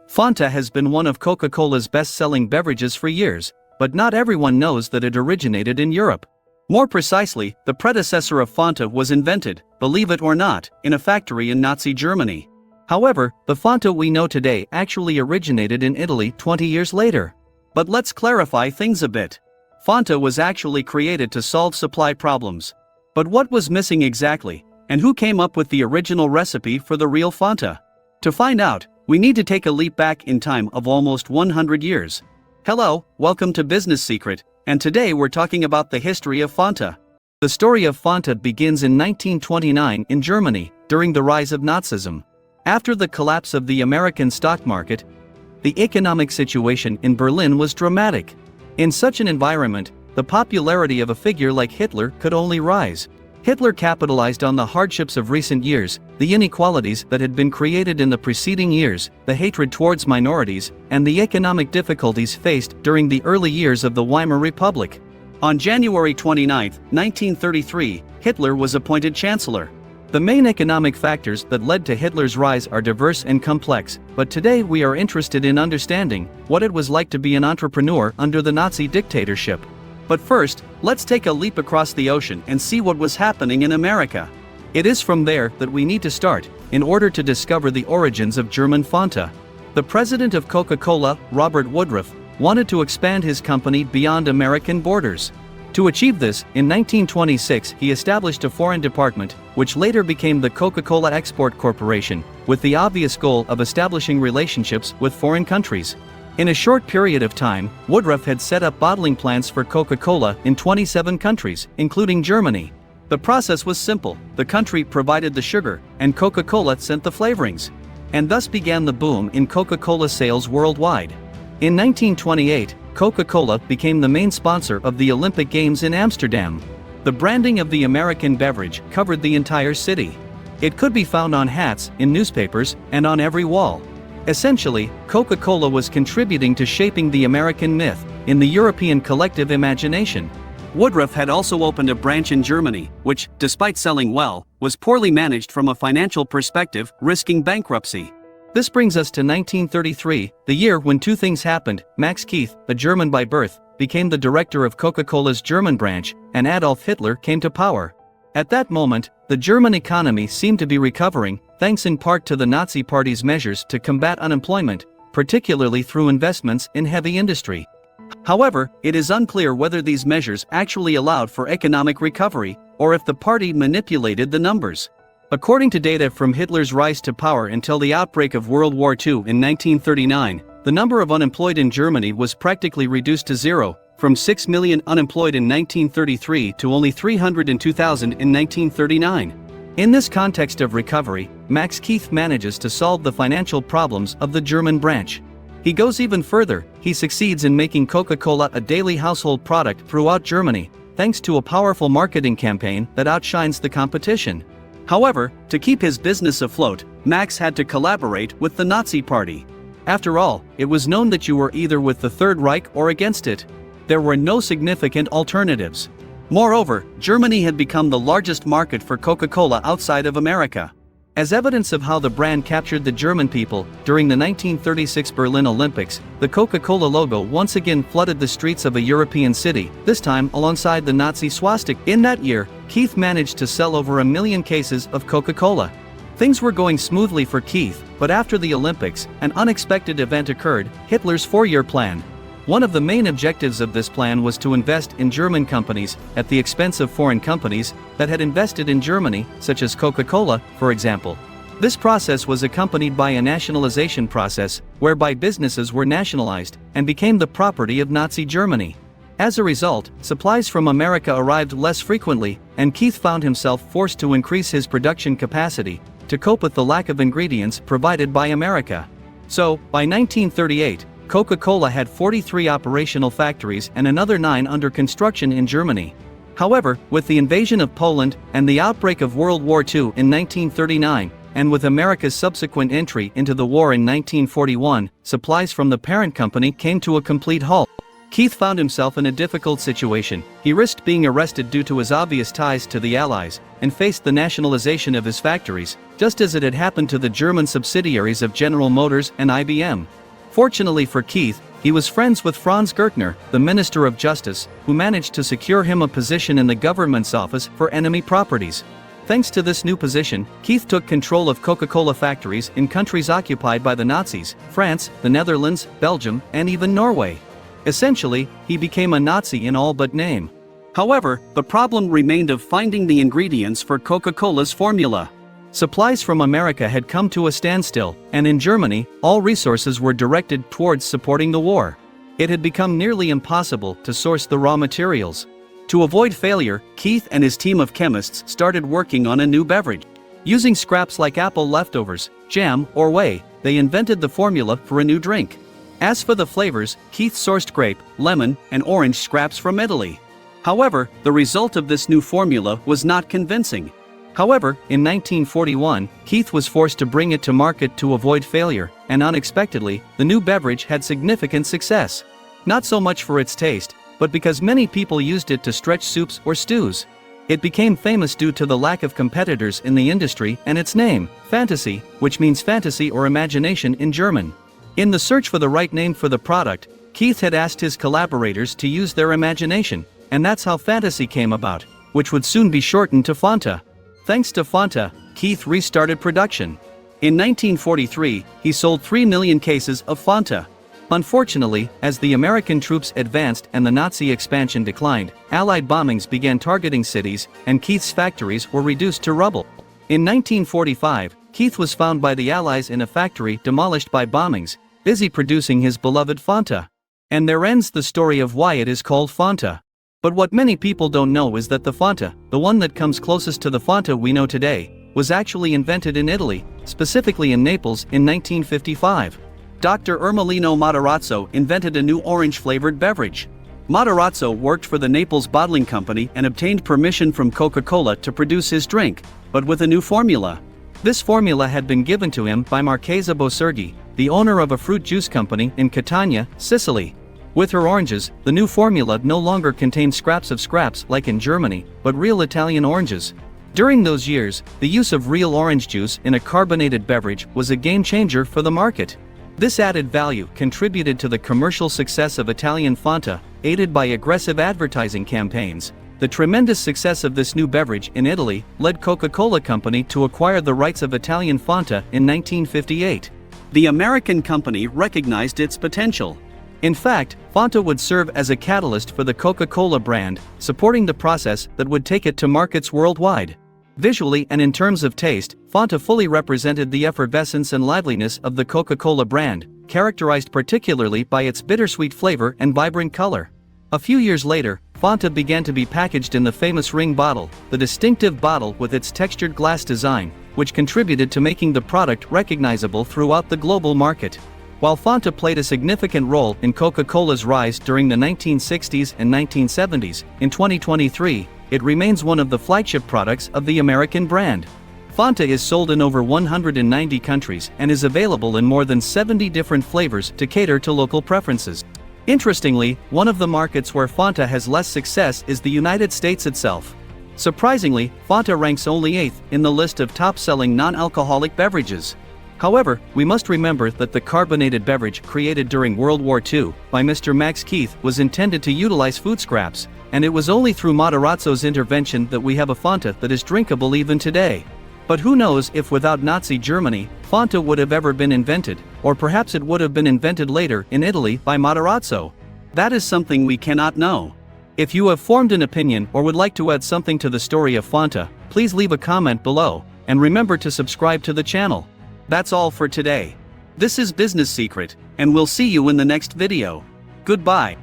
Fanta has been one of Coca-Cola's best-selling beverages for years, but not everyone knows that it originated in Europe. More precisely, the predecessor of Fanta was invented, believe it or not, in a factory in Nazi Germany. However, the Fanta we know today actually originated in Italy 20 years later. But let's clarify things a bit. Fanta was actually created to solve supply problems. But what was missing exactly, and who came up with the original recipe for the real Fanta? To find out, we need to take a leap back in time of almost 100 years. Hello, welcome to Business Secret, and today we're talking about the history of Fanta. The story of Fanta begins in 1929 in Germany, during the rise of Nazism. After the collapse of the American stock market, the economic situation in Berlin was dramatic. In such an environment, the popularity of a figure like Hitler could only rise. Hitler capitalized on the hardships of recent years, the inequalities that had been created in the preceding years, the hatred towards minorities, and the economic difficulties faced during the early years of the Weimar Republic. On January 29, 1933, Hitler was appointed Chancellor. The main economic factors that led to Hitler's rise are diverse and complex, but today we are interested in understanding what it was like to be an entrepreneur under the Nazi dictatorship. But first, let's take a leap across the ocean and see what was happening in America. It is from there that we need to start, in order to discover the origins of German Fanta. The president of Coca-Cola, Robert Woodruff, wanted to expand his company beyond American borders. To achieve this, in 1926 he established a foreign department, which later became the Coca-Cola Export Corporation, with the obvious goal of establishing relationships with foreign countries. In a short period of time, Woodruff had set up bottling plants for Coca-Cola in 27 countries, including Germany. The process was simple: the country provided the sugar, and Coca-Cola sent the flavorings. And thus began the boom in Coca-Cola sales worldwide. In 1928, Coca-Cola became the main sponsor of the Olympic Games in Amsterdam. The branding of the American beverage covered the entire city. It could be found on hats, in newspapers, and on every wall. Essentially, Coca-Cola was contributing to shaping the American myth in the European collective imagination. Woodruff had also opened a branch in Germany, which, despite selling well, was poorly managed from a financial perspective, risking bankruptcy. This brings us to 1933, the year when two things happened. Max Keith, a German by birth, became the director of Coca-Cola's German branch, and Adolf Hitler came to power. At that moment, the German economy seemed to be recovering, thanks in part to the Nazi Party's measures to combat unemployment, particularly through investments in heavy industry. However, it is unclear whether these measures actually allowed for economic recovery, or if the party manipulated the numbers. According to data from Hitler's rise to power until the outbreak of World War II in 1939, the number of unemployed in Germany was practically reduced to zero, from 6 million unemployed in 1933 to only 302,000 in 1939. In this context of recovery, Max Keith manages to solve the financial problems of the German branch. He goes even further: he succeeds in making Coca-Cola a daily household product throughout Germany, thanks to a powerful marketing campaign that outshines the competition. However, to keep his business afloat, Max had to collaborate with the Nazi Party. After all, it was known that you were either with the Third Reich or against it. There were no significant alternatives. Moreover, Germany had become the largest market for Coca-Cola outside of America. As evidence of how the brand captured the German people, during the 1936 Berlin Olympics, the Coca-Cola logo once again flooded the streets of a European city, this time alongside the Nazi swastika. In that year, Keith managed to sell over 1 million cases of Coca-Cola. Things were going smoothly for Keith, but after the Olympics, an unexpected event occurred: Hitler's four-year plan. One of the main objectives of this plan was to invest in German companies, at the expense of foreign companies that had invested in Germany, such as Coca-Cola, for example. This process was accompanied by a nationalization process, whereby businesses were nationalized and became the property of Nazi Germany. As a result, supplies from America arrived less frequently, and Keith found himself forced to increase his production capacity to cope with the lack of ingredients provided by America. So, by 1938, Coca-Cola had 43 operational factories and another 9 under construction in Germany. However, with the invasion of Poland and the outbreak of World War II in 1939, and with America's subsequent entry into the war in 1941, supplies from the parent company came to a complete halt. Keith found himself in a difficult situation. He risked being arrested due to his obvious ties to the Allies, and faced the nationalization of his factories, just as it had happened to the German subsidiaries of General Motors and IBM. Fortunately for Keith, he was friends with Franz Gertner, the Minister of Justice, who managed to secure him a position in the government's office for enemy properties. Thanks to this new position, Keith took control of Coca-Cola factories in countries occupied by the Nazis: France, the Netherlands, Belgium, and even Norway. Essentially, he became a Nazi in all but name. However, the problem remained of finding the ingredients for Coca-Cola's formula. Supplies from America had come to a standstill, and in Germany, all resources were directed towards supporting the war. It had become nearly impossible to source the raw materials. To avoid failure, Keith and his team of chemists started working on a new beverage. Using scraps like apple leftovers, jam, or whey, they invented the formula for a new drink. As for the flavors, Keith sourced grape, lemon, and orange scraps from Italy. However, the result of this new formula was not convincing. However, in 1941, Keith was forced to bring it to market to avoid failure, and unexpectedly, the new beverage had significant success. Not so much for its taste, but because many people used it to stretch soups or stews. It became famous due to the lack of competitors in the industry and its name, Fantasie, which means fantasy or imagination in German. In the search for the right name for the product, Keith had asked his collaborators to use their imagination, and that's how Fantasie came about, which would soon be shortened to Fanta. Thanks to Fanta, Keith restarted production. In 1943, he sold 3 million cases of Fanta. Unfortunately, as the American troops advanced and the Nazi expansion declined, Allied bombings began targeting cities, and Keith's factories were reduced to rubble. In 1945, Keith was found by the Allies in a factory demolished by bombings, busy producing his beloved Fanta. And there ends the story of why it is called Fanta. But what many people don't know is that the Fanta, the one that comes closest to the Fanta we know today, was actually invented in Italy, specifically in Naples, in 1955. Dr. Ermelino Matarazzo invented a new orange-flavored beverage. Matarazzo worked for the Naples Bottling Company and obtained permission from Coca-Cola to produce his drink, but with a new formula. This formula had been given to him by Marchesa Boserghi, the owner of a fruit juice company in Catania, Sicily. With her oranges, the new formula no longer contained scraps of scraps like in Germany, but real Italian oranges. During those years, the use of real orange juice in a carbonated beverage was a game changer for the market. This added value contributed to the commercial success of Italian Fanta, aided by aggressive advertising campaigns. The tremendous success of this new beverage in Italy led Coca-Cola Company to acquire the rights of Italian Fanta in 1958. The American company recognized its potential. In fact, Fanta would serve as a catalyst for the Coca-Cola brand, supporting the process that would take it to markets worldwide. Visually and in terms of taste, Fanta fully represented the effervescence and liveliness of the Coca-Cola brand, characterized particularly by its bittersweet flavor and vibrant color. A few years later, Fanta began to be packaged in the famous ring bottle, the distinctive bottle with its textured glass design, which contributed to making the product recognizable throughout the global market. While Fanta played a significant role in Coca-Cola's rise during the 1960s and 1970s, in 2023, it remains one of the flagship products of the American brand. Fanta is sold in over 190 countries and is available in more than 70 different flavors to cater to local preferences. Interestingly, one of the markets where Fanta has less success is the United States itself. Surprisingly, Fanta ranks only 8th in the list of top-selling non-alcoholic beverages. However, we must remember that the carbonated beverage created during World War II by Mr. Max Keith was intended to utilize food scraps, and it was only through Matarazzo's intervention that we have a Fanta that is drinkable even today. But who knows if without Nazi Germany, Fanta would have ever been invented, or perhaps it would have been invented later in Italy by Matarazzo. That is something we cannot know. If you have formed an opinion or would like to add something to the story of Fanta, please leave a comment below, and remember to subscribe to the channel. That's all for today. This is Business Secret, and we'll see you in the next video. Goodbye.